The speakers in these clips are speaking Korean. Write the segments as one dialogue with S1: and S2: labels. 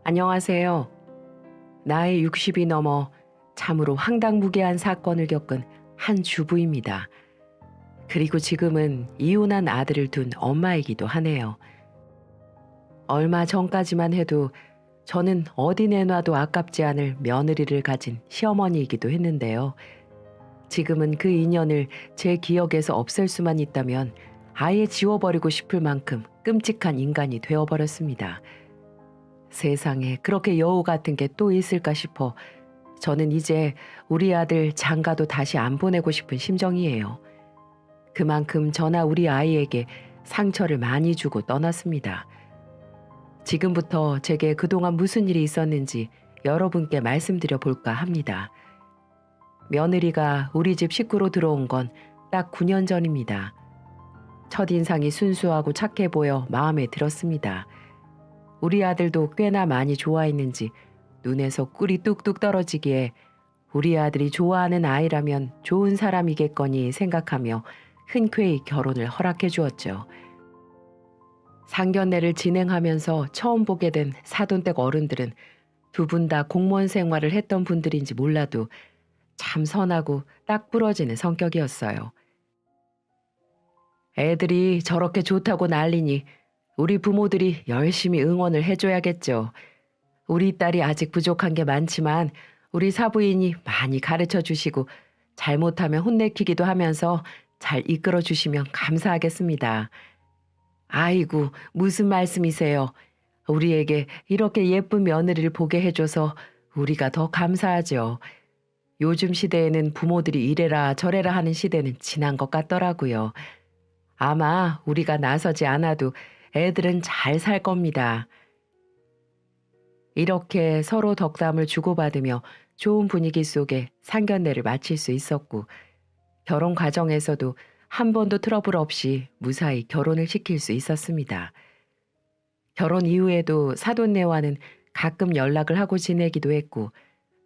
S1: 안녕하세요. 나이 60이 넘어 참으로 황당무계한 사건을 겪은 한 주부입니다. 그리고 지금은 이혼한 아들을 둔 엄마이기도 하네요. 얼마 전까지만 해도 저는 어디 내놔도 아깝지 않을 며느리를 가진 시어머니이기도 했는데요. 지금은 그 인연을 제 기억에서 없앨 수만 있다면 아예 지워버리고 싶을 만큼 끔찍한 인간이 되어버렸습니다. 세상에 그렇게 여우 같은 게 또 있을까 싶어 저는 이제 우리 아들 장가도 다시 안 보내고 싶은 심정이에요. 그만큼 저나 우리 아이에게 상처를 많이 주고 떠났습니다. 지금부터 제게 그동안 무슨 일이 있었는지 여러분께 말씀드려 볼까 합니다. 며느리가 우리 집 식구로 들어온 건 딱 9년 전입니다. 첫인상이 순수하고 착해 보여 마음에 들었습니다. 우리 아들도 꽤나 많이 좋아했는지 눈에서 꿀이 뚝뚝 떨어지기에 우리 아들이 좋아하는 아이라면 좋은 사람이겠거니 생각하며 흔쾌히 결혼을 허락해 주었죠. 상견례를 진행하면서 처음 보게 된 사돈댁 어른들은 두 분 다 공무원 생활을 했던 분들인지 몰라도 참 선하고 딱 부러지는 성격이었어요. 애들이 저렇게 좋다고 난리니 우리 부모들이 열심히 응원을 해줘야겠죠. 우리 딸이 아직 부족한 게 많지만 우리 사부인이 많이 가르쳐 주시고 잘못하면 혼내키기도 하면서 잘 이끌어 주시면 감사하겠습니다. 아이고, 무슨 말씀이세요. 우리에게 이렇게 예쁜 며느리를 보게 해줘서 우리가 더 감사하죠. 요즘 시대에는 부모들이 이래라 저래라 하는 시대는 지난 것 같더라고요. 아마 우리가 나서지 않아도 애들은 잘 살 겁니다. 이렇게 서로 덕담을 주고받으며 좋은 분위기 속에 상견례를 마칠 수 있었고, 결혼 과정에서도 한 번도 트러블 없이 무사히 결혼을 시킬 수 있었습니다. 결혼 이후에도 사돈네와는 가끔 연락을 하고 지내기도 했고,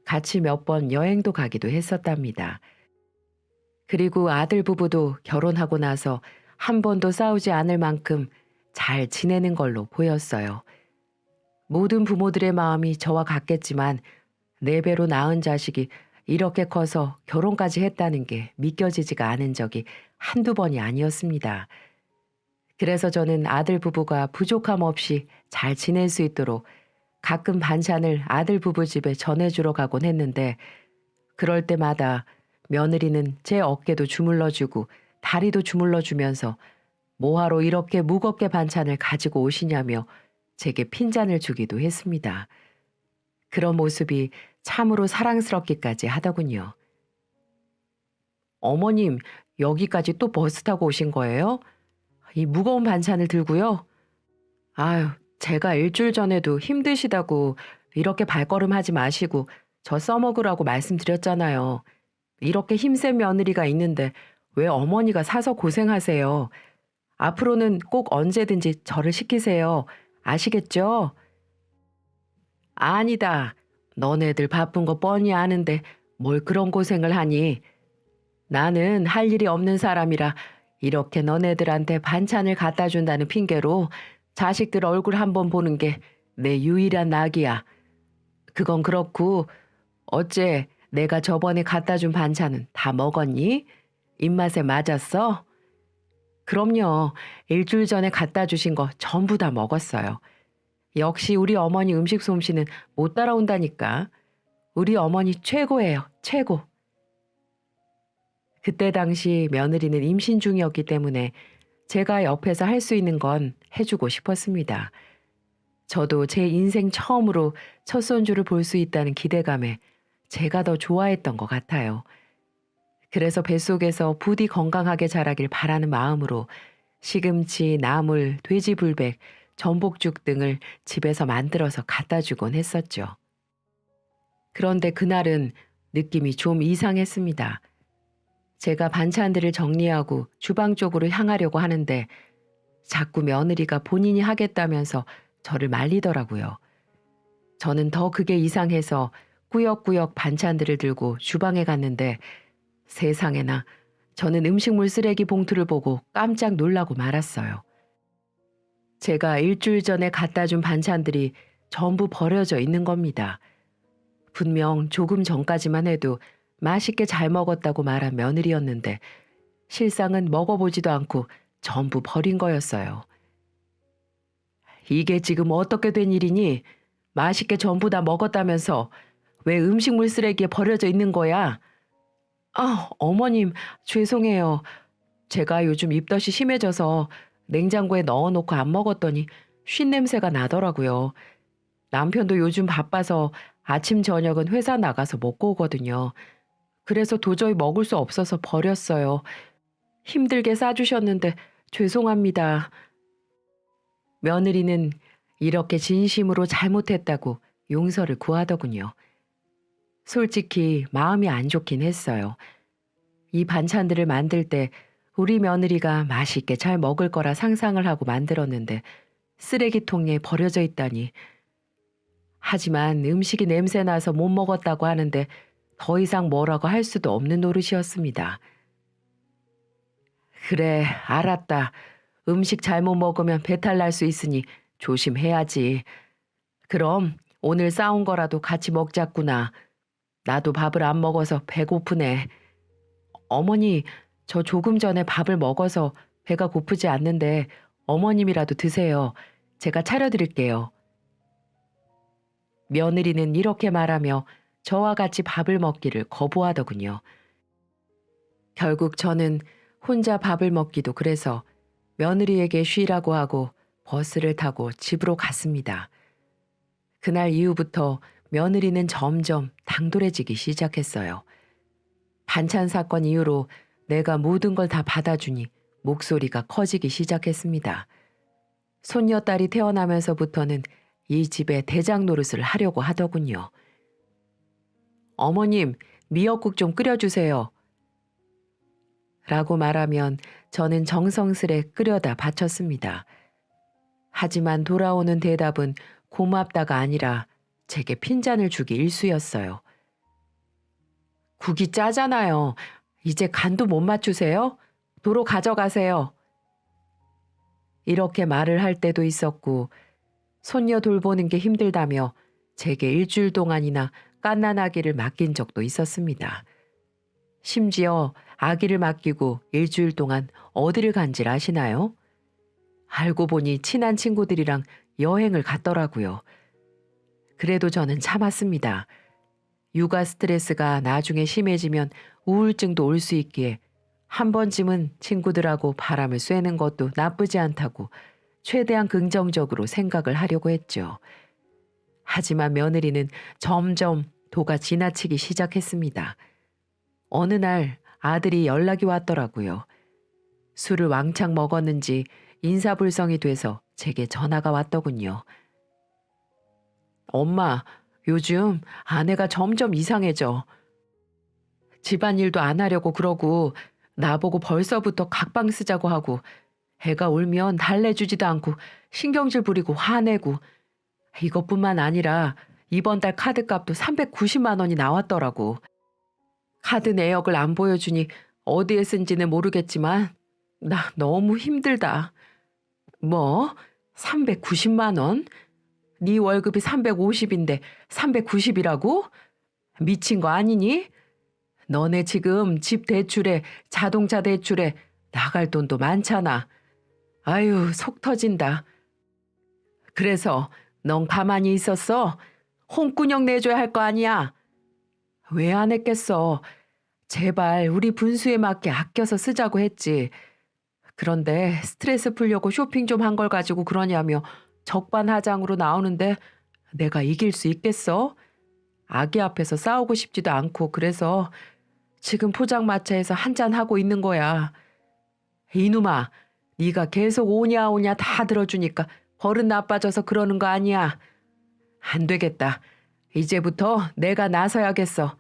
S1: 같이 몇 번 여행도 가기도 했었답니다. 그리고 아들 부부도 결혼하고 나서 한 번도 싸우지 않을 만큼 잘 지내는 걸로 보였어요. 모든 부모들의 마음이 저와 같겠지만 4배로 낳은 자식이 이렇게 커서 결혼까지 했다는 게 믿겨지지가 않은 적이 한두 번이 아니었습니다. 그래서 저는 아들 부부가 부족함 없이 잘 지낼 수 있도록 가끔 반찬을 아들 부부 집에 전해주러 가곤 했는데, 그럴 때마다 며느리는 제 어깨도 주물러주고 다리도 주물러주면서 뭐하러 이렇게 무겁게 반찬을 가지고 오시냐며 제게 핀잔을 주기도 했습니다. 그런 모습이 참으로 사랑스럽기까지 하더군요. 어머님, 여기까지 또 버스 타고 오신 거예요? 이 무거운 반찬을 들고요? 아유, 제가 일주일 전에도 힘드시다고 이렇게 발걸음하지 마시고 저 써먹으라고 말씀드렸잖아요. 이렇게 힘센 며느리가 있는데 왜 어머니가 사서 고생하세요? 앞으로는 꼭 언제든지 저를 시키세요. 아시겠죠? 아니다. 너네들 바쁜 거 뻔히 아는데 뭘 그런 고생을 하니? 나는 할 일이 없는 사람이라 이렇게 너네들한테 반찬을 갖다 준다는 핑계로 자식들 얼굴 한번 보는 게 내 유일한 낙이야. 그건 그렇고 어째 내가 저번에 갖다 준 반찬은 다 먹었니? 입맛에 맞았어? 그럼요. 일주일 전에 갖다 주신 거 전부 다 먹었어요. 역시 우리 어머니 음식 솜씨는 못 따라온다니까. 우리 어머니 최고예요. 최고. 그때 당시 며느리는 임신 중이었기 때문에 제가 옆에서 할 수 있는 건 해주고 싶었습니다. 저도 제 인생 처음으로 첫 손주를 볼 수 있다는 기대감에 제가 더 좋아했던 것 같아요. 그래서 뱃속에서 부디 건강하게 자라길 바라는 마음으로 시금치, 나물, 돼지불백, 전복죽 등을 집에서 만들어서 갖다 주곤 했었죠. 그런데 그날은 느낌이 좀 이상했습니다. 제가 반찬들을 정리하고 주방 쪽으로 향하려고 하는데 자꾸 며느리가 본인이 하겠다면서 저를 말리더라고요. 저는 더 그게 이상해서 꾸역꾸역 반찬들을 들고 주방에 갔는데 세상에나 저는 음식물 쓰레기 봉투를 보고 깜짝 놀라고 말았어요. 제가 일주일 전에 갖다 준 반찬들이 전부 버려져 있는 겁니다. 분명 조금 전까지만 해도 맛있게 잘 먹었다고 말한 며느리였는데 실상은 먹어보지도 않고 전부 버린 거였어요. 이게 지금 어떻게 된 일이니? 맛있게 전부 다 먹었다면서 왜 음식물 쓰레기에 버려져 있는 거야? 아, 어머님, 죄송해요. 제가 요즘 입덧이 심해져서 냉장고에 넣어놓고 안 먹었더니 쉰 냄새가 나더라고요. 남편도 요즘 바빠서 아침 저녁은 회사 나가서 먹고 오거든요. 그래서 도저히 먹을 수 없어서 버렸어요. 힘들게 싸주셨는데 죄송합니다. 며느리는 이렇게 진심으로 잘못했다고 용서를 구하더군요. 솔직히 마음이 안 좋긴 했어요. 이 반찬들을 만들 때 우리 며느리가 맛있게 잘 먹을 거라 상상을 하고 만들었는데 쓰레기통에 버려져 있다니. 하지만 음식이 냄새나서 못 먹었다고 하는데 더 이상 뭐라고 할 수도 없는 노릇이었습니다. 그래, 알았다. 음식 잘못 먹으면 배탈 날 수 있으니 조심해야지. 그럼 오늘 싸운 거라도 같이 먹자꾸나. 나도 밥을 안 먹어서 배고프네. 어머니, 저 조금 전에 밥을 먹어서 배가 고프지 않는데 어머님이라도 드세요. 제가 차려드릴게요. 며느리는 이렇게 말하며 저와 같이 밥을 먹기를 거부하더군요. 결국 저는 혼자 밥을 먹기도 그래서 며느리에게 쉬라고 하고 버스를 타고 집으로 갔습니다. 그날 이후부터 며느리는 점점 당돌해지기 시작했어요. 반찬 사건 이후로 내가 모든 걸 다 받아주니 목소리가 커지기 시작했습니다. 손녀딸이 태어나면서부터는 이 집에 대장 노릇을 하려고 하더군요. 어머님, 미역국 좀 끓여주세요. 라고 말하면 저는 정성스레 끓여다 바쳤습니다. 하지만 돌아오는 대답은 고맙다가 아니라 제게 핀잔을 주기 일쑤였어요. 국이 짜잖아요. 이제 간도 못 맞추세요? 도로 가져가세요. 이렇게 말을 할 때도 있었고 손녀 돌보는 게 힘들다며 제게 일주일 동안이나 갓난아기를 맡긴 적도 있었습니다. 심지어 아기를 맡기고 일주일 동안 어디를 간지 아시나요? 알고 보니 친한 친구들이랑 여행을 갔더라고요. 그래도 저는 참았습니다. 육아 스트레스가 나중에 심해지면 우울증도 올 수 있기에 한 번쯤은 친구들하고 바람을 쐬는 것도 나쁘지 않다고 최대한 긍정적으로 생각을 하려고 했죠. 하지만 며느리는 점점 도가 지나치기 시작했습니다. 어느 날 아들이 연락이 왔더라고요. 술을 왕창 먹었는지 인사불성이 돼서 제게 전화가 왔더군요. 엄마, 요즘 아내가 점점 이상해져. 집안일도 안 하려고 그러고 나보고 벌써부터 각방 쓰자고 하고 애가 울면 달래주지도 않고 신경질 부리고 화내고 이것뿐만 아니라 이번 달 카드값도 390만 원이 나왔더라고. 카드 내역을 안 보여주니 어디에 쓴지는 모르겠지만 나 너무 힘들다. 뭐? 390만 원? 네 월급이 350인데 390이라고? 미친 거 아니니? 너네 지금 집 대출에 자동차 대출에 나갈 돈도 많잖아. 아유, 속 터진다. 그래서 넌 가만히 있었어? 홍군형 내줘야 할 거 아니야? 왜 안 했겠어? 제발 우리 분수에 맞게 아껴서 쓰자고 했지. 그런데 스트레스 풀려고 쇼핑 좀 한 걸 가지고 그러냐며 적반하장으로 나오는데 내가 이길 수 있겠어? 아기 앞에서 싸우고 싶지도 않고 그래서 지금 포장마차에서 한잔하고 있는 거야. 이놈아, 네가 계속 오냐 오냐 다 들어주니까 버릇 나빠져서 그러는 거 아니야. 안 되겠다. 이제부터 내가 나서야겠어.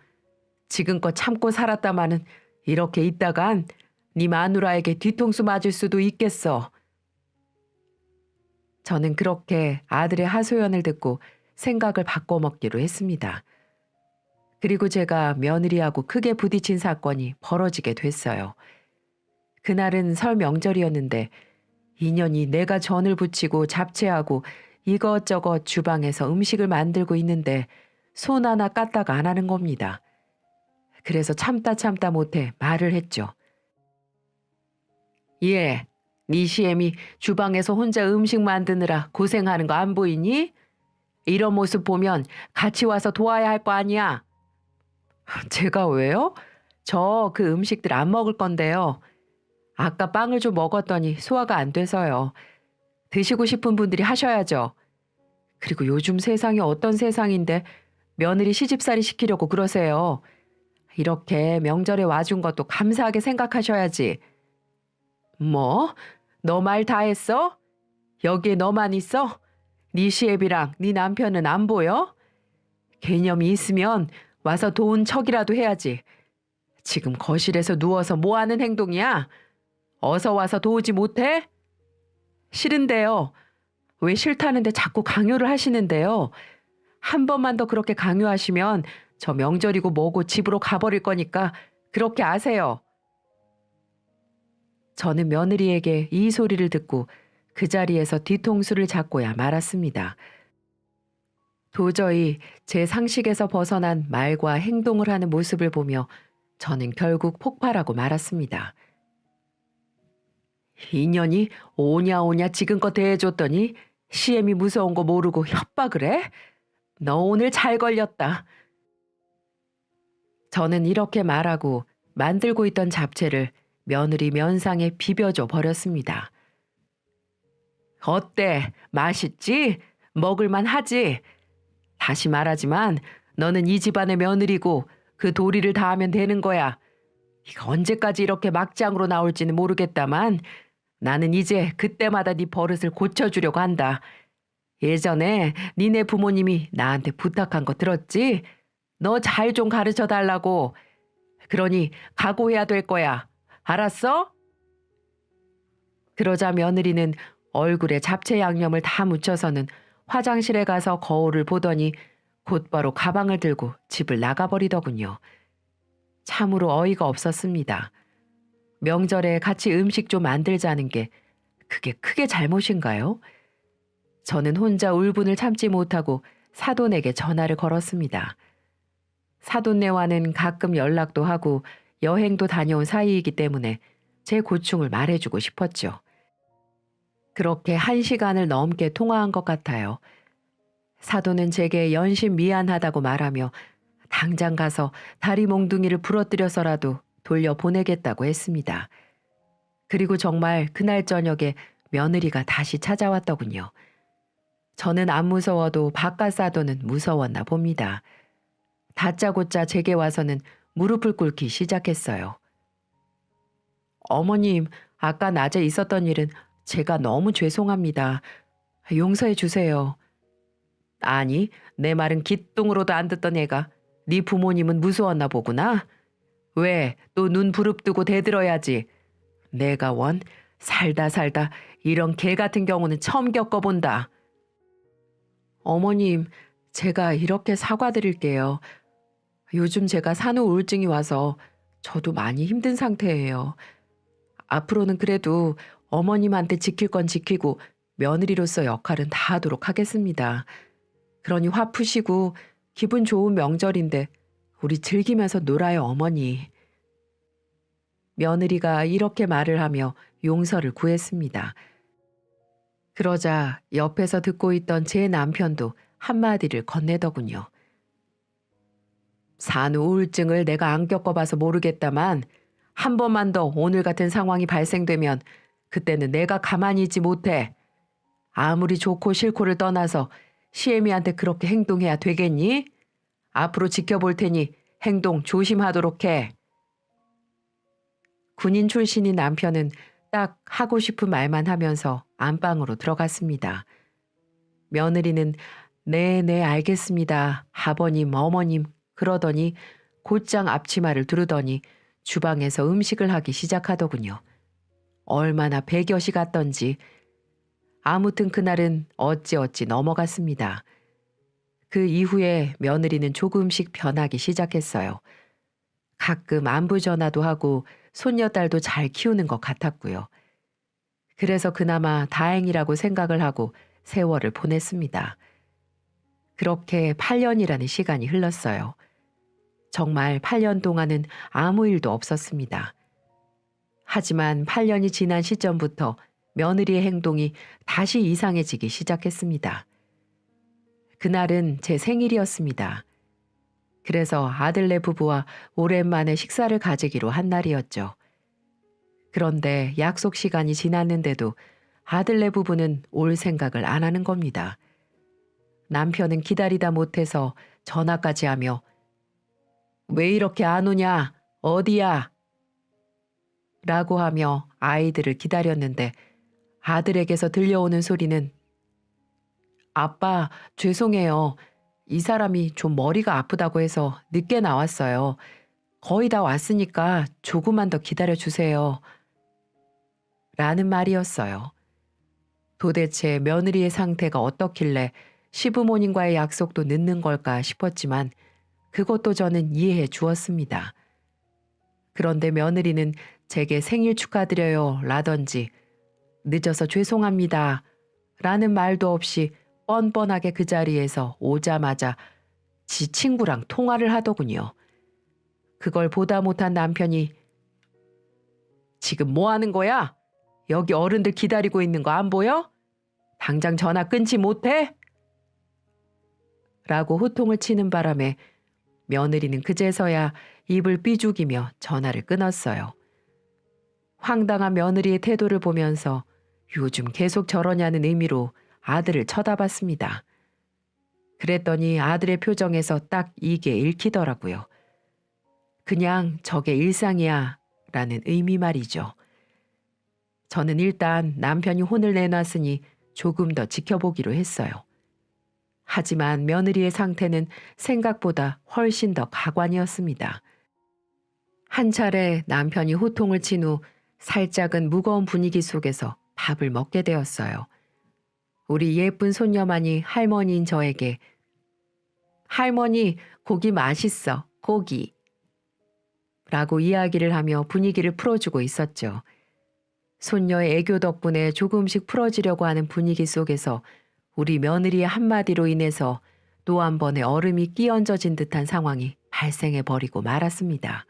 S1: 지금껏 참고 살았다마는 이렇게 있다간 네 마누라에게 뒤통수 맞을 수도 있겠어. 저는 그렇게 아들의 하소연을 듣고 생각을 바꿔먹기로 했습니다. 그리고 제가 며느리하고 크게 부딪힌 사건이 벌어지게 됐어요. 그날은 설 명절이었는데 인연이 내가 전을 부치고 잡채하고 이것저것 주방에서 음식을 만들고 있는데 손 하나 까딱 안 하는 겁니다. 그래서 참다 못해 말을 했죠. 예, 네 시엠이 주방에서 혼자 음식 만드느라 고생하는 거 안 보이니? 이런 모습 보면 같이 와서 도와야 할 거 아니야. 제가 왜요? 저 그 음식들 안 먹을 건데요. 아까 빵을 좀 먹었더니 소화가 안 돼서요. 드시고 싶은 분들이 하셔야죠. 그리고 요즘 세상이 어떤 세상인데 며느리 시집살이 시키려고 그러세요. 이렇게 명절에 와준 것도 감사하게 생각하셔야지. 뭐? 너 말 다 했어? 여기에 너만 있어? 네 시애비랑 네 남편은 안 보여? 개념이 있으면 와서 도운 척이라도 해야지. 지금 거실에서 누워서 뭐 하는 행동이야? 어서 와서 도우지 못해? 싫은데요. 왜 싫다는데 자꾸 강요를 하시는데요. 한 번만 더 그렇게 강요하시면 저 명절이고 뭐고 집으로 가버릴 거니까 그렇게 아세요. 저는 며느리에게 이 소리를 듣고 그 자리에서 뒤통수를 잡고야 말았습니다. 도저히 제 상식에서 벗어난 말과 행동을 하는 모습을 보며 저는 결국 폭발하고 말았습니다. 인연이 오냐 지금껏 대해줬더니 시엠이 무서운 거 모르고 협박을 해? 너 오늘 잘 걸렸다. 저는 이렇게 말하고 만들고 있던 잡채를 며느리 면상에 비벼줘 버렸습니다. 어때? 맛있지? 먹을만 하지? 다시 말하지만 너는 이 집안의 며느리고 그 도리를 다하면 되는 거야. 이거 언제까지 이렇게 막장으로 나올지는 모르겠다만 나는 이제 그때마다 네 버릇을 고쳐주려고 한다. 예전에 니네 부모님이 나한테 부탁한 거 들었지? 너 잘 좀 가르쳐 달라고. 그러니 각오해야 될 거야. 알았어? 그러자 며느리는 얼굴에 잡채 양념을 다 묻혀서는 화장실에 가서 거울을 보더니 곧바로 가방을 들고 집을 나가버리더군요. 참으로 어이가 없었습니다. 명절에 같이 음식 좀 만들자는 게 그게 크게 잘못인가요? 저는 혼자 울분을 참지 못하고 사돈에게 전화를 걸었습니다. 사돈네와는 가끔 연락도 하고 여행도 다녀온 사이이기 때문에 제 고충을 말해주고 싶었죠. 그렇게 1시간을 넘게 통화한 것 같아요. 사돈은 제게 연신 미안하다고 말하며 당장 가서 다리 몽둥이를 부러뜨려서라도 돌려보내겠다고 했습니다. 그리고 정말 그날 저녁에 며느리가 다시 찾아왔더군요. 저는 안 무서워도 바깥 사돈은 무서웠나 봅니다. 다짜고짜 제게 와서는 무릎을 꿇기 시작했어요. 어머님, 아까 낮에 있었던 일은 제가 너무 죄송합니다. 용서해 주세요. 아니, 내 말은 기뚱으로도 안 듣던 애가 네 부모님은 무서웠나 보구나. 왜 또 눈 부릅뜨고 대들어야지. 내가 원 살다 이런 개 같은 경우는 처음 겪어본다. 어머님, 제가 이렇게 사과드릴게요. 요즘 제가 산후 우울증이 와서 저도 많이 힘든 상태예요. 앞으로는 그래도 어머님한테 지킬 건 지키고 며느리로서 역할은 다 하도록 하겠습니다. 그러니 화 푸시고 기분 좋은 명절인데 우리 즐기면서 놀아요, 어머니. 며느리가 이렇게 말을 하며 용서를 구했습니다. 그러자 옆에서 듣고 있던 제 남편도 한마디를 건네더군요. 산후 우울증을 내가 안 겪어봐서 모르겠다만 한 번만 더 오늘 같은 상황이 발생되면 그때는 내가 가만히 있지 못해. 아무리 좋고 싫고를 떠나서 시애미한테 그렇게 행동해야 되겠니? 앞으로 지켜볼 테니 행동 조심하도록 해. 군인 출신인 남편은 딱 하고 싶은 말만 하면서 안방으로 들어갔습니다. 며느리는 네, 알겠습니다. 아버님, 어머님 그러더니 곧장 앞치마를 두르더니 주방에서 음식을 하기 시작하더군요. 얼마나 배겨시 같던지. 아무튼 그날은 어찌어찌 넘어갔습니다. 그 이후에 며느리는 조금씩 변하기 시작했어요. 가끔 안부 전화도 하고 손녀딸도 잘 키우는 것 같았고요. 그래서 그나마 다행이라고 생각을 하고 세월을 보냈습니다. 그렇게 8년이라는 시간이 흘렀어요. 정말 8년 동안은 아무 일도 없었습니다. 하지만 8년이 지난 시점부터 며느리의 행동이 다시 이상해지기 시작했습니다. 그날은 제 생일이었습니다. 그래서 아들네 부부와 오랜만에 식사를 가지기로 한 날이었죠. 그런데 약속 시간이 지났는데도 아들네 부부는 올 생각을 안 하는 겁니다. 남편은 기다리다 못해서 전화까지 하며 "왜 이렇게 안 오냐? 어디야?" 라고 하며 아이들을 기다렸는데 아들에게서 들려오는 소리는 "아빠, 죄송해요. 이 사람이 좀 머리가 아프다고 해서 늦게 나왔어요. 거의 다 왔으니까 조금만 더 기다려 주세요." 라는 말이었어요. 도대체 며느리의 상태가 어떻길래 시부모님과의 약속도 늦는 걸까 싶었지만 그것도 저는 이해해 주었습니다. 그런데 며느리는 제게 "생일 축하드려요" 라던지 "늦어서 죄송합니다" 라는 말도 없이 뻔뻔하게 그 자리에서 오자마자 지 친구랑 통화를 하더군요. 그걸 보다 못한 남편이 "지금 뭐 하는 거야? 여기 어른들 기다리고 있는 거 안 보여? 당장 전화 끊지 못해?" 라고 호통을 치는 바람에 며느리는 그제서야 입을 삐죽이며 전화를 끊었어요. 황당한 며느리의 태도를 보면서 요즘 계속 저러냐는 의미로 아들을 쳐다봤습니다. 그랬더니 아들의 표정에서 딱 이게 읽히더라고요. 그냥 저게 일상이야 라는 의미 말이죠. 저는 일단 남편이 혼을 내놨으니 조금 더 지켜보기로 했어요. 하지만 며느리의 상태는 생각보다 훨씬 더 가관이었습니다. 한 차례 남편이 호통을 친 후 살짝은 무거운 분위기 속에서 밥을 먹게 되었어요. 우리 예쁜 손녀만이 할머니인 저에게 "할머니, 고기 맛있어, 고기" 라고 이야기를 하며 분위기를 풀어주고 있었죠. 손녀의 애교 덕분에 조금씩 풀어지려고 하는 분위기 속에서 우리 며느리의 한마디로 인해서 또 한 번의 얼음이 끼얹어진 듯한 상황이 발생해 버리고 말았습니다.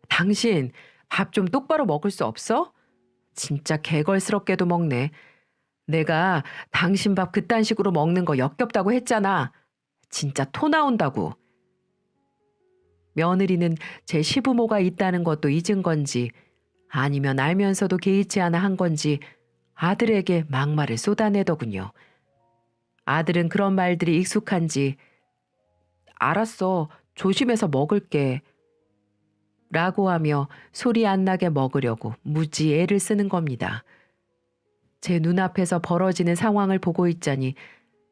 S1: "당신 밥 좀 똑바로 먹을 수 없어? 진짜 개걸스럽게도 먹네. 내가 당신 밥 그딴 식으로 먹는 거 역겹다고 했잖아. 진짜 토 나온다고." 며느리는 제 시부모가 있다는 것도 잊은 건지 아니면 알면서도 개의치 않아 한 건지 아들에게 막말을 쏟아내더군요. 아들은 그런 말들이 익숙한지 "알았어, 조심해서 먹을게" 라고 하며 소리 안 나게 먹으려고 무지 애를 쓰는 겁니다. 제 눈앞에서 벌어지는 상황을 보고 있자니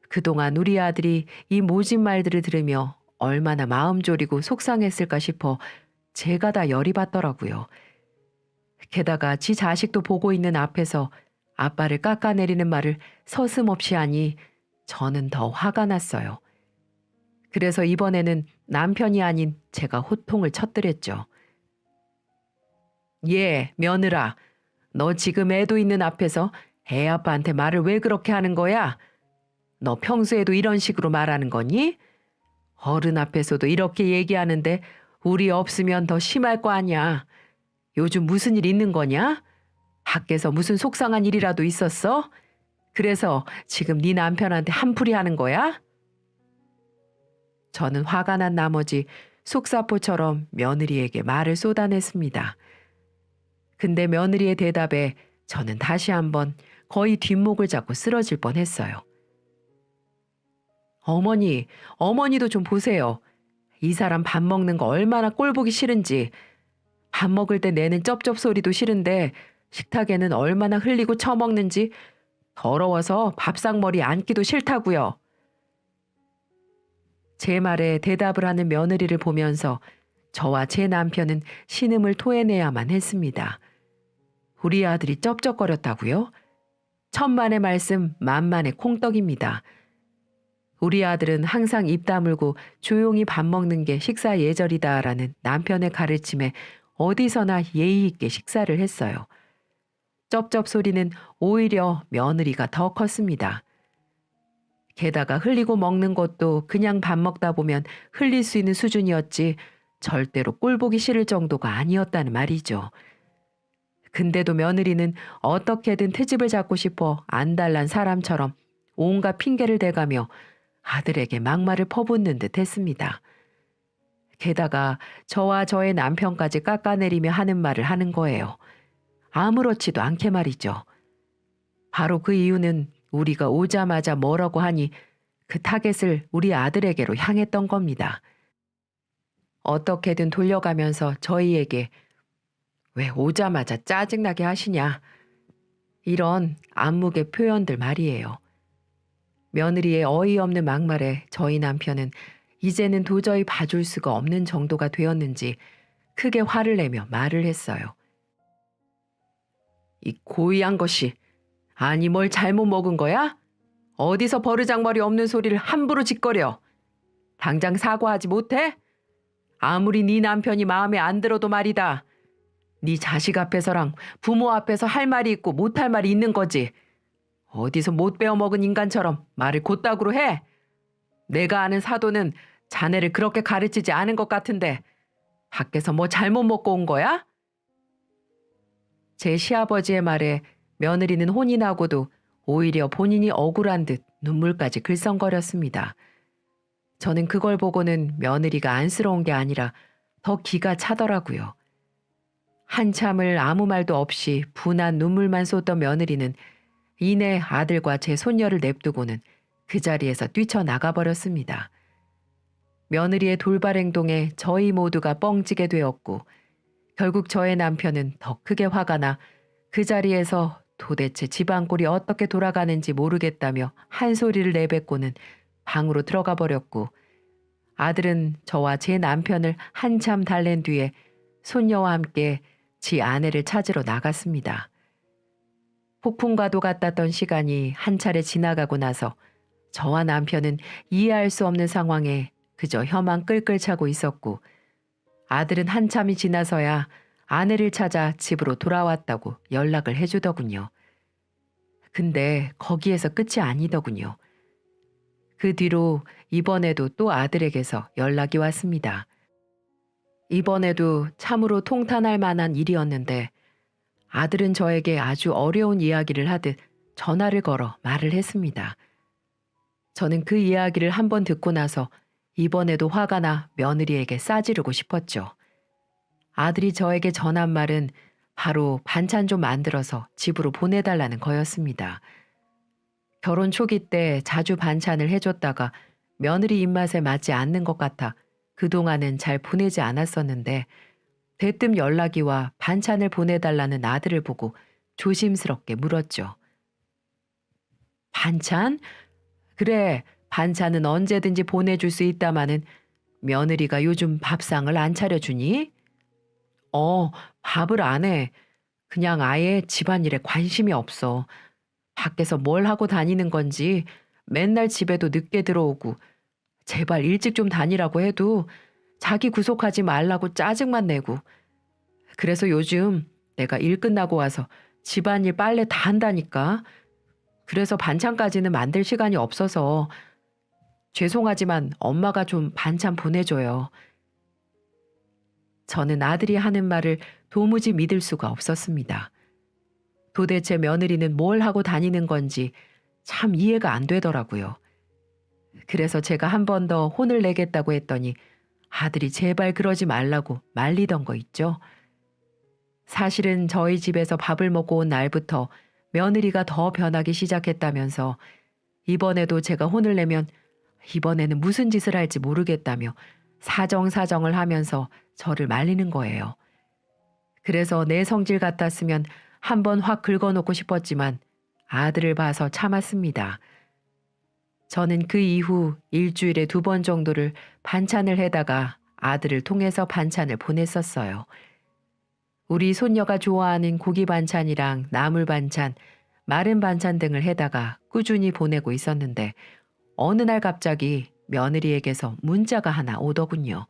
S1: 그동안 우리 아들이 이 모진 말들을 들으며 얼마나 마음 졸이고 속상했을까 싶어 제가 다 열이 받더라고요. 게다가 지 자식도 보고 있는 앞에서 아빠를 깎아내리는 말을 서슴없이 하니 저는 더 화가 났어요. 그래서 이번에는 남편이 아닌 제가 호통을 쳐뜨렸죠. "얘, 며느라, 너 지금 애도 있는 앞에서 애 아빠한테 말을 왜 그렇게 하는 거야? 너 평소에도 이런 식으로 말하는 거니? 어른 앞에서도 이렇게 얘기하는데 우리 없으면 더 심할 거 아니야. 요즘 무슨 일 있는 거냐? 밖에서 무슨 속상한 일이라도 있었어? 그래서 지금 네 남편한테 한풀이 하는 거야?" 저는 화가 난 나머지 속사포처럼 며느리에게 말을 쏟아냈습니다. 근데 며느리의 대답에 저는 다시 한번 거의 뒷목을 잡고 쓰러질 뻔했어요. "어머니, 어머니도 좀 보세요. 이 사람 밥 먹는 거 얼마나 꼴보기 싫은지. 밥 먹을 때 내는 쩝쩝 소리도 싫은데 식탁에는 얼마나 흘리고 처먹는지 더러워서 밥상머리 앉기도 싫다고요." 제 말에 대답을 하는 며느리를 보면서 저와 제 남편은 신음을 토해내야만 했습니다. 우리 아들이 쩝쩝거렸다고요? 천만의 말씀 만만의 콩떡입니다. 우리 아들은 항상 입 다물고 조용히 밥 먹는 게 식사 예절이다라는 남편의 가르침에 어디서나 예의 있게 식사를 했어요. 쩝쩝 소리는 오히려 며느리가 더 컸습니다. 게다가 흘리고 먹는 것도 그냥 밥 먹다 보면 흘릴 수 있는 수준이었지 절대로 꼴보기 싫을 정도가 아니었다는 말이죠. 근데도 며느리는 어떻게든 트집을 잡고 싶어 안달난 사람처럼 온갖 핑계를 대가며 아들에게 막말을 퍼붓는 듯 했습니다. 게다가 저와 저의 남편까지 깎아내리며 하는 말을 하는 거예요. 아무렇지도 않게 말이죠. 바로 그 이유는 우리가 오자마자 뭐라고 하니 그 타겟을 우리 아들에게로 향했던 겁니다. 어떻게든 돌려가면서 저희에게 왜 오자마자 짜증나게 하시냐 이런 안목의 표현들 말이에요. 며느리의 어이없는 막말에 저희 남편은 이제는 도저히 봐줄 수가 없는 정도가 되었는지 크게 화를 내며 말을 했어요. 이 고의한 것이 아니 뭘 잘못 먹은 거야? 어디서 버르장머리 없는 소리를 함부로 짓거려. 당장 사과하지 못해? 아무리 네 남편이 마음에 안 들어도 말이다. 네 자식 앞에서랑 부모 앞에서 할 말이 있고 못할 말이 있는 거지. 어디서 못 배워먹은 인간처럼 말을 곧다구로 해? 내가 아는 사도는 자네를 그렇게 가르치지 않은 것 같은데 밖에서 뭐 잘못 먹고 온 거야? 제 시아버지의 말에 며느리는 혼이 나고도 오히려 본인이 억울한 듯 눈물까지 글썽거렸습니다. 저는 그걸 보고는 며느리가 안쓰러운 게 아니라 더 기가 차더라고요. 한참을 아무 말도 없이 분한 눈물만 쏟던 며느리는 이내 아들과 제 손녀를 냅두고는 그 자리에서 뛰쳐나가 버렸습니다. 며느리의 돌발 행동에 저희 모두가 뻥찌게 되었고 결국 저의 남편은 더 크게 화가 나 그 자리에서 도대체 집안 꼴이 어떻게 돌아가는지 모르겠다며 한 소리를 내뱉고는 방으로 들어가 버렸고 아들은 저와 제 남편을 한참 달랜 뒤에 손녀와 함께 지 아내를 찾으러 나갔습니다. 폭풍과도 같았던 시간이 한 차례 지나가고 나서 저와 남편은 이해할 수 없는 상황에 그저 혀만 끌끌 차고 있었고 아들은 한참이 지나서야 아내를 찾아 집으로 돌아왔다고 연락을 해주더군요. 근데 거기에서 끝이 아니더군요. 그 뒤로 이번에도 또 아들에게서 연락이 왔습니다. 이번에도 참으로 통탄할 만한 일이었는데 아들은 저에게 아주 어려운 이야기를 하듯 전화를 걸어 말을 했습니다. 저는 그 이야기를 한번 듣고 나서 이번에도 화가 나 며느리에게 싸지르고 싶었죠. 아들이 저에게 전한 말은 바로 반찬 좀 만들어서 집으로 보내달라는 거였습니다. 결혼 초기 때 자주 반찬을 해줬다가 며느리 입맛에 맞지 않는 것 같아 그동안은 잘 보내지 않았었는데 대뜸 연락이 와 반찬을 보내달라는 아들을 보고 조심스럽게 물었죠. 반찬? 그래, 반찬은 언제든지 보내줄 수 있다마는 며느리가 요즘 밥상을 안 차려주니? 밥을 안 해. 그냥 아예 집안일에 관심이 없어. 밖에서 뭘 하고 다니는 건지 맨날 집에도 늦게 들어오고 제발 일찍 좀 다니라고 해도 자기 구속하지 말라고 짜증만 내고 그래서 요즘 내가 일 끝나고 와서 집안일 빨래 다 한다니까. 그래서 반찬까지는 만들 시간이 없어서 죄송하지만 엄마가 좀 반찬 보내줘요. 저는 아들이 하는 말을 도무지 믿을 수가 없었습니다. 도대체 며느리는 뭘 하고 다니는 건지 참 이해가 안 되더라고요. 그래서 제가 한 번 더 혼을 내겠다고 했더니 아들이 제발 그러지 말라고 말리던 거 있죠. 사실은 저희 집에서 밥을 먹고 온 날부터 며느리가 더 변하기 시작했다면서 이번에도 제가 혼을 내면 이번에는 무슨 짓을 할지 모르겠다며 사정사정을 하면서 저를 말리는 거예요. 그래서 내 성질 같았으면 한번 확 긁어놓고 싶었지만 아들을 봐서 참았습니다. 저는 그 이후 일주일에 2번 정도를 반찬을 해다가 아들을 통해서 반찬을 보냈었어요. 우리 손녀가 좋아하는 고기 반찬이랑 나물 반찬, 마른 반찬 등을 해다가 꾸준히 보내고 있었는데 어느 날 갑자기 며느리에게서 문자가 하나 오더군요.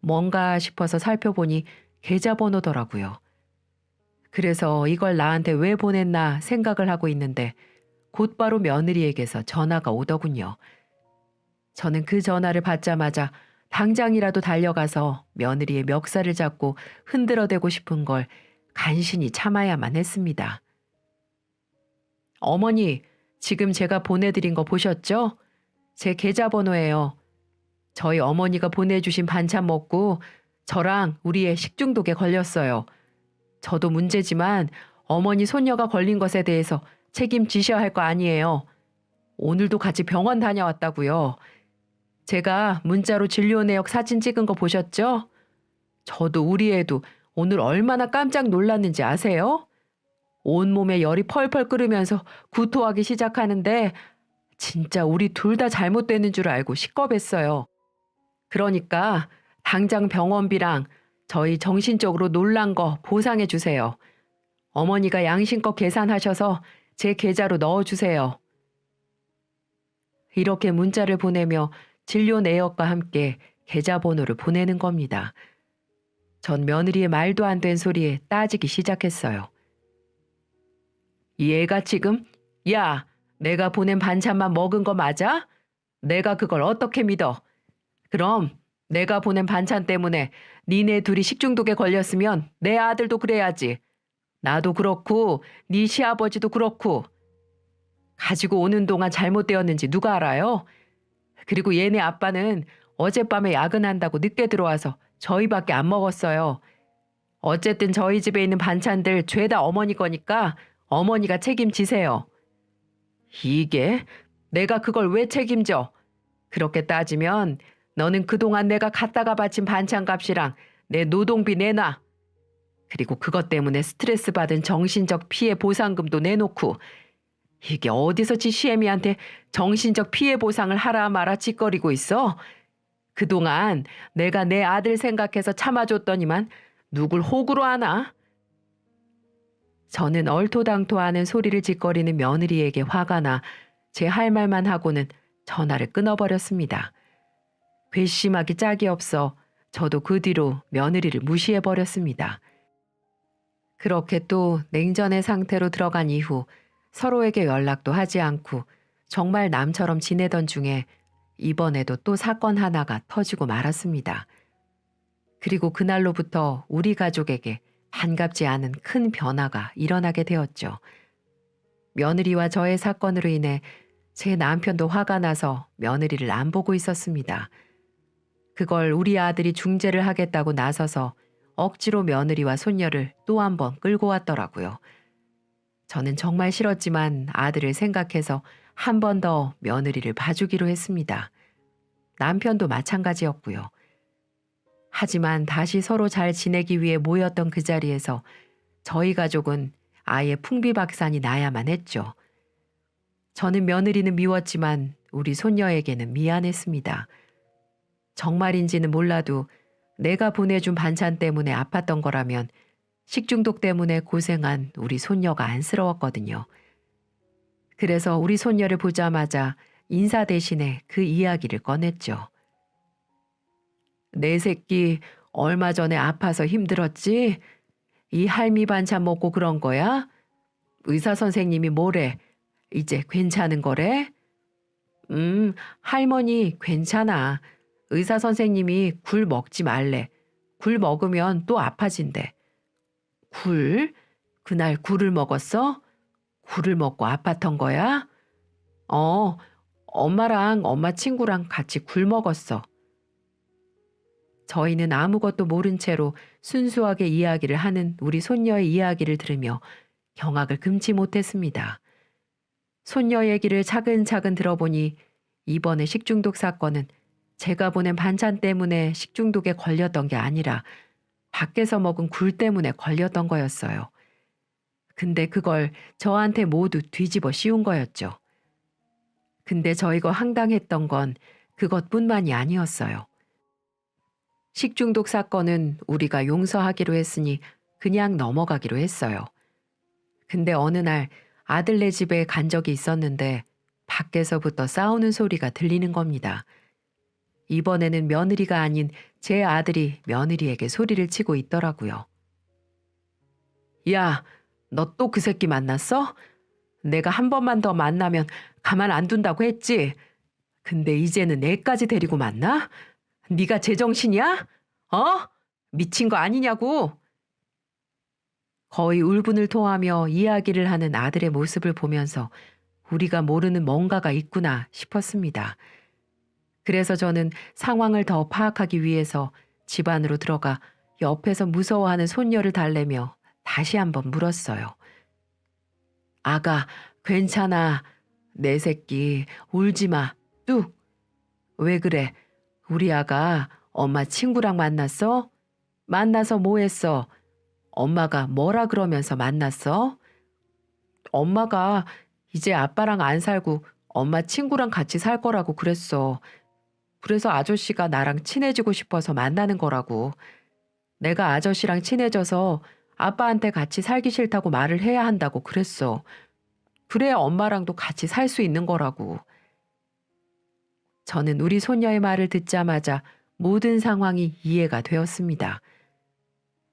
S1: 뭔가 싶어서 살펴보니 계좌번호더라고요. 그래서 이걸 나한테 왜 보냈나 생각을 하고 있는데 곧바로 며느리에게서 전화가 오더군요. 저는 그 전화를 받자마자 당장이라도 달려가서 며느리의 멱살을 잡고 흔들어대고 싶은 걸 간신히 참아야만 했습니다. 어머니, 지금 제가 보내드린 거 보셨죠? 제 계좌번호예요. 저희 어머니가 보내주신 반찬 먹고 저랑 우리 애 식중독에 걸렸어요. 저도 문제지만 어머니 손녀가 걸린 것에 대해서 책임지셔야 할 거 아니에요. 오늘도 같이 병원 다녀왔다고요. 제가 문자로 진료 내역 사진 찍은 거 보셨죠? 저도 우리 애도 오늘 얼마나 깜짝 놀랐는지 아세요? 온몸에 열이 펄펄 끓으면서 구토하기 시작하는데 진짜 우리 둘 다 잘못되는 줄 알고 시겁했어요. 그러니까 당장 병원비랑 저희 정신적으로 놀란 거 보상해 주세요. 어머니가 양심껏 계산하셔서 제 계좌로 넣어주세요. 이렇게 문자를 보내며 진료 내역과 함께 계좌번호를 보내는 겁니다. 전 며느리의 말도 안 된 소리에 따지기 시작했어요. 얘가 지금 야, 내가 보낸 반찬만 먹은 거 맞아? 내가 그걸 어떻게 믿어? 그럼 내가 보낸 반찬 때문에 니네 둘이 식중독에 걸렸으면 내 아들도 그래야지. 나도 그렇고 네 시아버지도 그렇고. 가지고 오는 동안 잘못되었는지 누가 알아요? 그리고 얘네 아빠는 어젯밤에 야근한다고 늦게 들어와서 저희밖에 안 먹었어요. 어쨌든 저희 집에 있는 반찬들 죄다 어머니 거니까 어머니가 책임지세요. 이게 내가 그걸 왜 책임져? 그렇게 따지면 너는 그동안 내가 갖다가 바친 반찬값이랑 내 노동비 내놔. 그리고 그것 때문에 스트레스 받은 정신적 피해 보상금도 내놓고 이게 어디서 지 시애미한테 정신적 피해 보상을 하라 마라 짓거리고 있어? 그동안 내가 내 아들 생각해서 참아줬더니만 누굴 호구로 하나? 저는 얼토당토하는 소리를 짓거리는 며느리에게 화가 나 제 할 말만 하고는 전화를 끊어버렸습니다. 괘씸하기 짝이 없어 저도 그 뒤로 며느리를 무시해버렸습니다. 그렇게 또 냉전의 상태로 들어간 이후 서로에게 연락도 하지 않고 정말 남처럼 지내던 중에 이번에도 또 사건 하나가 터지고 말았습니다. 그리고 그날로부터 우리 가족에게 반갑지 않은 큰 변화가 일어나게 되었죠. 며느리와 저의 사건으로 인해 제 남편도 화가 나서 며느리를 안 보고 있었습니다. 그걸 우리 아들이 중재를 하겠다고 나서서 억지로 며느리와 손녀를 또 한 번 끌고 왔더라고요. 저는 정말 싫었지만 아들을 생각해서 한 번 더 며느리를 봐주기로 했습니다. 남편도 마찬가지였고요. 하지만 다시 서로 잘 지내기 위해 모였던 그 자리에서 저희 가족은 아예 풍비박산이 나야만 했죠. 저는 며느리는 미웠지만 우리 손녀에게는 미안했습니다. 정말인지는 몰라도 내가 보내준 반찬 때문에 아팠던 거라면 식중독 때문에 고생한 우리 손녀가 안쓰러웠거든요. 그래서 우리 손녀를 보자마자 인사 대신에 그 이야기를 꺼냈죠. 내 새끼 얼마 전에 아파서 힘들었지? 이 할미 반찬 먹고 그런 거야? 의사 선생님이 뭐래? 이제 괜찮은 거래? 할머니 괜찮아. 의사 선생님이 굴 먹지 말래. 굴 먹으면 또 아파진대. 굴? 그날 굴을 먹었어? 굴을 먹고 아팠던 거야? 엄마랑 엄마 친구랑 같이 굴 먹었어. 저희는 아무것도 모른 채로 순수하게 이야기를 하는 우리 손녀의 이야기를 들으며 경악을 금치 못했습니다. 손녀 얘기를 차근차근 들어보니 이번에 식중독 사건은 제가 보낸 반찬 때문에 식중독에 걸렸던 게 아니라 밖에서 먹은 굴 때문에 걸렸던 거였어요. 근데 그걸 저한테 모두 뒤집어 씌운 거였죠. 근데 저희가 황당했던 건 그것뿐만이 아니었어요. 식중독 사건은 우리가 용서하기로 했으니 그냥 넘어가기로 했어요. 근데 어느 날 아들네 집에 간 적이 있었는데 밖에서부터 싸우는 소리가 들리는 겁니다. 이번에는 며느리가 아닌 제 아들이 며느리에게 소리를 치고 있더라고요. 야, 너 또 그 새끼 만났어? 내가 한 번만 더 만나면 가만 안 둔다고 했지. 근데 이제는 애까지 데리고 만나? 네가 제정신이야? 어? 미친 거 아니냐고. 거의 울분을 토하며 이야기를 하는 아들의 모습을 보면서 우리가 모르는 뭔가가 있구나 싶었습니다. 그래서 저는 상황을 더 파악하기 위해서 집 안으로 들어가 옆에서 무서워하는 손녀를 달래며 다시 한번 물었어요. 아가, 괜찮아. 내 새끼, 울지 마. 뚝. 왜 그래? 우리 아가 엄마 친구랑 만났어? 만나서 뭐 했어? 엄마가 뭐라 그러면서 만났어? 엄마가 이제 아빠랑 안 살고 엄마 친구랑 같이 살 거라고 그랬어. 그래서 아저씨가 나랑 친해지고 싶어서 만나는 거라고. 내가 아저씨랑 친해져서 아빠한테 같이 살기 싫다고 말을 해야 한다고 그랬어. 그래야 엄마랑도 같이 살 수 있는 거라고. 저는 우리 손녀의 말을 듣자마자 모든 상황이 이해가 되었습니다.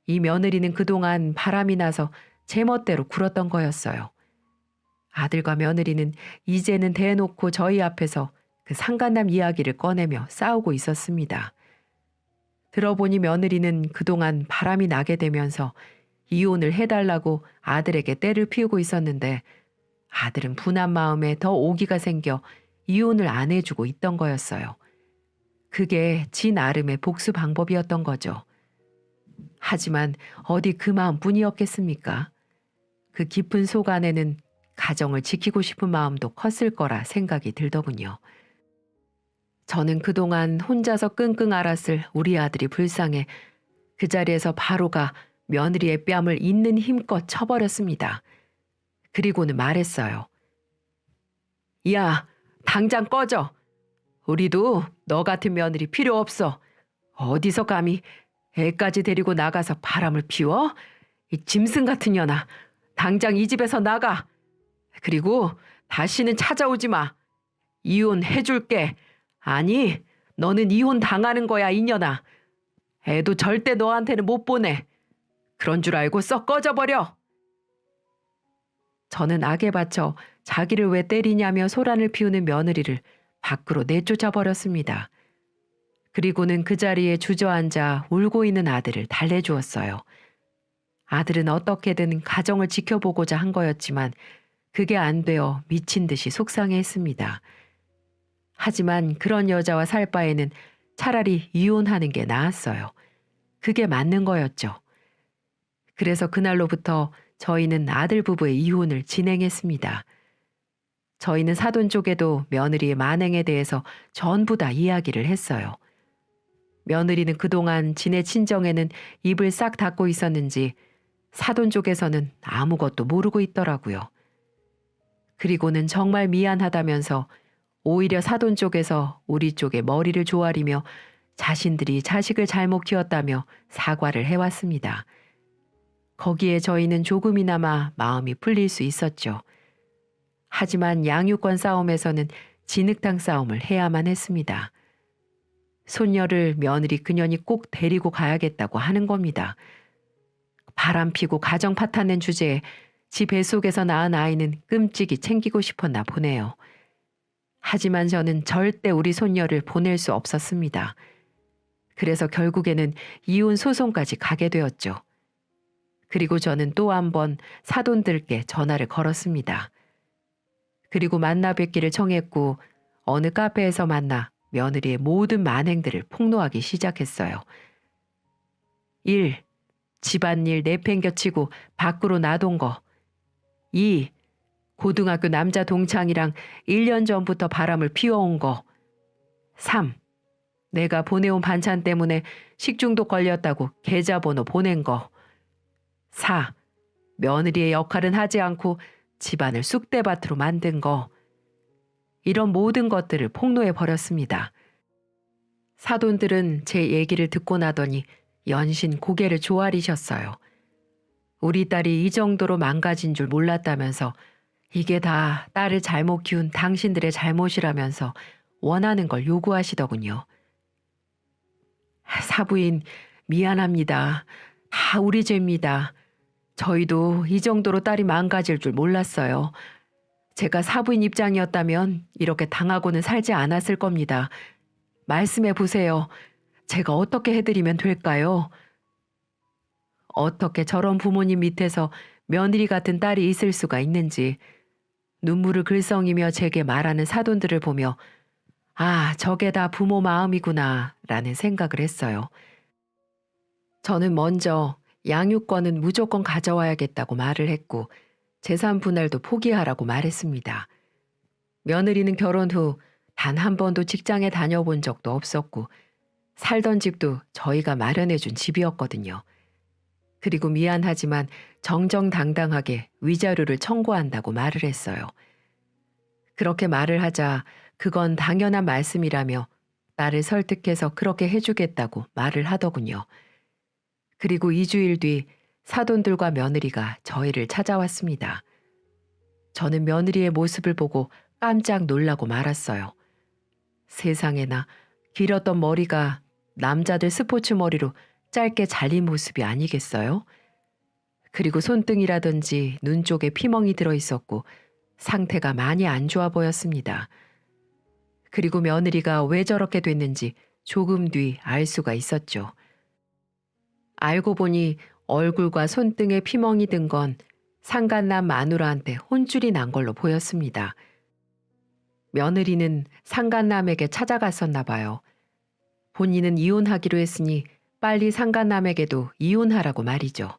S1: 이 며느리는 그동안 바람이 나서 제멋대로 굴었던 거였어요. 아들과 며느리는 이제는 대놓고 저희 앞에서 그 상간남 이야기를 꺼내며 싸우고 있었습니다. 들어보니 며느리는 그동안 바람이 나게 되면서 이혼을 해달라고 아들에게 떼를 피우고 있었는데 아들은 분한 마음에 더 오기가 생겨 이혼을 안 해주고 있던 거였어요. 그게 지 나름의 복수 방법이었던 거죠. 하지만 어디 그 마음뿐이었겠습니까? 그 깊은 속 안에는 가정을 지키고 싶은 마음도 컸을 거라 생각이 들더군요. 저는 그동안 혼자서 끙끙 앓았을 우리 아들이 불쌍해 그 자리에서 바로 가 며느리의 뺨을 있는 힘껏 쳐버렸습니다. 그리고는 말했어요. 야, 당장 꺼져. 우리도 너 같은 며느리 필요 없어. 어디서 감히 애까지 데리고 나가서 바람을 피워? 이 짐승 같은 년아, 당장 이 집에서 나가. 그리고 다시는 찾아오지 마. 이혼해줄게. 아니, 너는 이혼 당하는 거야, 이년아. 애도 절대 너한테는 못 보내. 그런 줄 알고 썩 꺼져버려. 저는 악에 받쳐 자기를 왜 때리냐며 소란을 피우는 며느리를 밖으로 내쫓아 버렸습니다. 그리고는 그 자리에 주저앉아 울고 있는 아들을 달래주었어요. 아들은 어떻게든 가정을 지켜보고자 한 거였지만 그게 안 되어 미친 듯이 속상해했습니다. 하지만 그런 여자와 살 바에는 차라리 이혼하는 게 나았어요. 그게 맞는 거였죠. 그래서 그날로부터 저희는 아들 부부의 이혼을 진행했습니다. 저희는 사돈 쪽에도 며느리의 만행에 대해서 전부 다 이야기를 했어요. 며느리는 그동안 지네 친정에는 입을 싹 닫고 있었는지 사돈 쪽에서는 아무것도 모르고 있더라고요. 그리고는 정말 미안하다면서 오히려 사돈 쪽에서 우리 쪽에 머리를 조아리며 자신들이 자식을 잘못 키웠다며 사과를 해왔습니다. 거기에 저희는 조금이나마 마음이 풀릴 수 있었죠. 하지만 양육권 싸움에서는 진흙탕 싸움을 해야만 했습니다. 손녀를 며느리 그년이 꼭 데리고 가야겠다고 하는 겁니다. 바람피고 가정 파탄낸 주제에 지 뱃속에서 낳은 아이는 끔찍이 챙기고 싶었나 보네요. 하지만 저는 절대 우리 손녀를 보낼 수 없었습니다. 그래서 결국에는 이혼 소송까지 가게 되었죠. 그리고 저는 또 한 번 사돈들께 전화를 걸었습니다. 그리고 만나 뵙기를 청했고 어느 카페에서 만나 며느리의 모든 만행들을 폭로하기 시작했어요. 1. 집안일 내팽겨치고 밖으로 놔둔 거. 2. 고등학교 남자 동창이랑 1년 전부터 바람을 피워온 거. 3. 내가 보내온 반찬 때문에 식중독 걸렸다고 계좌번호 보낸 거. 4. 며느리의 역할은 하지 않고 집안을 쑥대밭으로 만든 거. 이런 모든 것들을 폭로해 버렸습니다. 사돈들은 제 얘기를 듣고 나더니 연신 고개를 조아리셨어요. 우리 딸이 이 정도로 망가진 줄 몰랐다면서 이게 다 딸을 잘못 키운 당신들의 잘못이라면서 원하는 걸 요구하시더군요. 사부인, 미안합니다. 다 우리 죄입니다. 저희도 이 정도로 딸이 망가질 줄 몰랐어요. 제가 사부인 입장이었다면 이렇게 당하고는 살지 않았을 겁니다. 말씀해 보세요. 제가 어떻게 해드리면 될까요? 어떻게 저런 부모님 밑에서 며느리 같은 딸이 있을 수가 있는지 눈물을 글썽이며 제게 말하는 사돈들을 보며 아, 저게 다 부모 마음이구나 라는 생각을 했어요. 저는 먼저 양육권은 무조건 가져와야겠다고 말을 했고 재산 분할도 포기하라고 말했습니다. 며느리는 결혼 후 단 한 번도 직장에 다녀본 적도 없었고 살던 집도 저희가 마련해준 집이었거든요. 그리고 미안하지만 정정당당하게 위자료를 청구한다고 말을 했어요. 그렇게 말을 하자 그건 당연한 말씀이라며 나를 설득해서 그렇게 해주겠다고 말을 하더군요. 그리고 2주일 뒤 사돈들과 며느리가 저희를 찾아왔습니다. 저는 며느리의 모습을 보고 깜짝 놀라고 말았어요. 세상에나 길었던 머리가 남자들 스포츠 머리로 짧게 잘린 모습이 아니겠어요? 그리고 손등이라든지 눈 쪽에 피멍이 들어있었고 상태가 많이 안 좋아 보였습니다. 그리고 며느리가 왜 저렇게 됐는지 조금 뒤 알 수가 있었죠. 알고 보니 얼굴과 손등에 피멍이 든 건 상간남 마누라한테 혼쭐이 난 걸로 보였습니다. 며느리는 상간남에게 찾아갔었나 봐요. 본인은 이혼하기로 했으니 빨리 상간남에게도 이혼하라고 말이죠.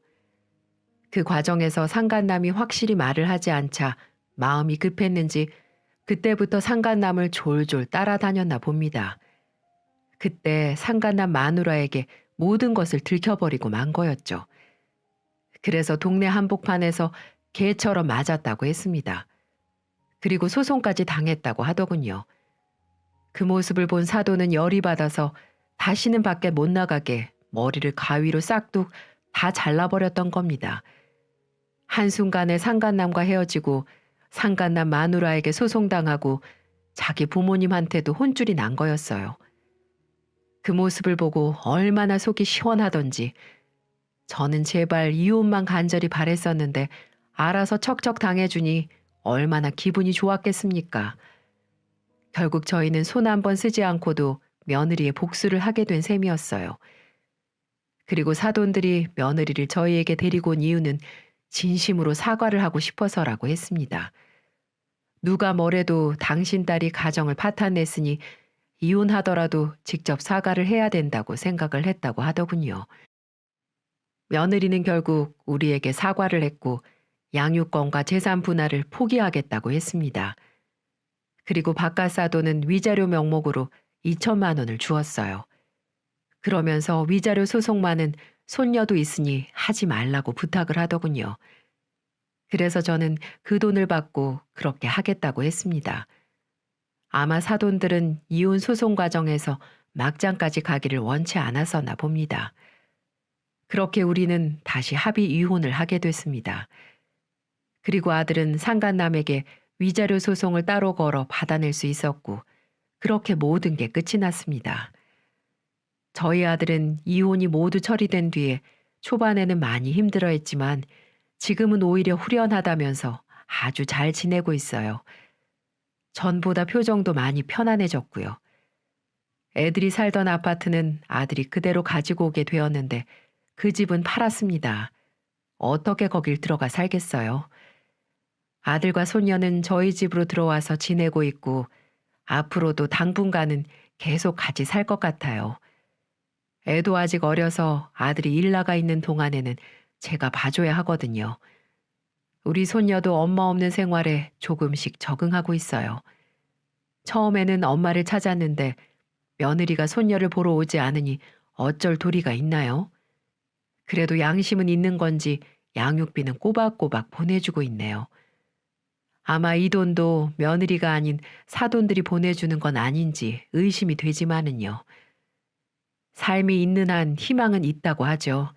S1: 그 과정에서 상간남이 확실히 말을 하지 않자 마음이 급했는지 그때부터 상간남을 졸졸 따라다녔나 봅니다. 그때 상간남 마누라에게 모든 것을 들켜버리고 만 거였죠. 그래서 동네 한복판에서 개처럼 맞았다고 했습니다. 그리고 소송까지 당했다고 하더군요. 그 모습을 본 사도는 열이 받아서 다시는 밖에 못 나가게 머리를 가위로 싹둑 다 잘라버렸던 겁니다. 한순간에 상간남과 헤어지고 상간남 마누라에게 소송당하고 자기 부모님한테도 혼쭐이 난 거였어요. 그 모습을 보고 얼마나 속이 시원하던지 저는 제발 이혼만 간절히 바랬었는데 알아서 척척 당해주니 얼마나 기분이 좋았겠습니까. 결국 저희는 손 한 번 쓰지 않고도 며느리의 복수를 하게 된 셈이었어요. 그리고 사돈들이 며느리를 저희에게 데리고 온 이유는 진심으로 사과를 하고 싶어서라고 했습니다. 누가 뭐래도 당신 딸이 가정을 파탄냈으니 이혼하더라도 직접 사과를 해야 된다고 생각을 했다고 하더군요. 며느리는 결국 우리에게 사과를 했고 양육권과 재산 분할을 포기하겠다고 했습니다. 그리고 바깥 사돈은 위자료 명목으로 2천만 원을 주었어요. 그러면서 위자료 소송만은 손녀도 있으니 하지 말라고 부탁을 하더군요. 그래서 저는 그 돈을 받고 그렇게 하겠다고 했습니다. 아마 사돈들은 이혼 소송 과정에서 막장까지 가기를 원치 않았었나 봅니다. 그렇게 우리는 다시 합의 이혼을 하게 됐습니다. 그리고 아들은 상간남에게 위자료 소송을 따로 걸어 받아낼 수 있었고 그렇게 모든 게 끝이 났습니다. 저희 아들은 이혼이 모두 처리된 뒤에 초반에는 많이 힘들어했지만 지금은 오히려 후련하다면서 아주 잘 지내고 있어요. 전보다 표정도 많이 편안해졌고요. 애들이 살던 아파트는 아들이 그대로 가지고 오게 되었는데 그 집은 팔았습니다. 어떻게 거길 들어가 살겠어요? 아들과 손녀는 저희 집으로 들어와서 지내고 있고 앞으로도 당분간은 계속 같이 살 것 같아요. 애도 아직 어려서 아들이 일 나가 있는 동안에는 제가 봐줘야 하거든요. 우리 손녀도 엄마 없는 생활에 조금씩 적응하고 있어요. 처음에는 엄마를 찾았는데 며느리가 손녀를 보러 오지 않으니 어쩔 도리가 있나요? 그래도 양심은 있는 건지 양육비는 꼬박꼬박 보내주고 있네요. 아마 이 돈도 며느리가 아닌 사돈들이 보내주는 건 아닌지 의심이 되지만은요. 삶이 있는 한 희망은 있다고 하죠.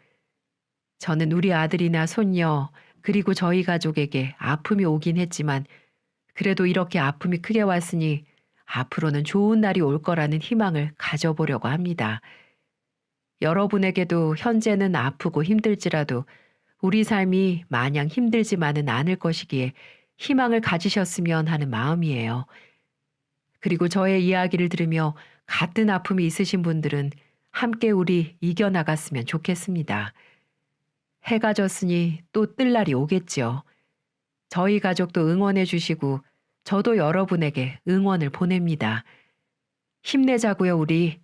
S1: 저는 우리 아들이나 손녀 그리고 저희 가족에게 아픔이 오긴 했지만 그래도 이렇게 아픔이 크게 왔으니 앞으로는 좋은 날이 올 거라는 희망을 가져보려고 합니다. 여러분에게도 현재는 아프고 힘들지라도 우리 삶이 마냥 힘들지만은 않을 것이기에 희망을 가지셨으면 하는 마음이에요. 그리고 저의 이야기를 들으며 같은 아픔이 있으신 분들은 함께 우리 이겨나갔으면 좋겠습니다. 해가 졌으니 또 뜰 날이 오겠지요. 저희 가족도 응원해 주시고 저도 여러분에게 응원을 보냅니다. 힘내자고요, 우리.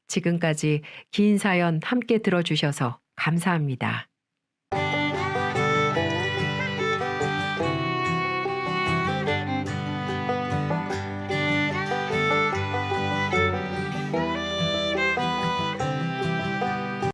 S1: 지금까지 긴 사연 함께 들어주셔서 감사합니다.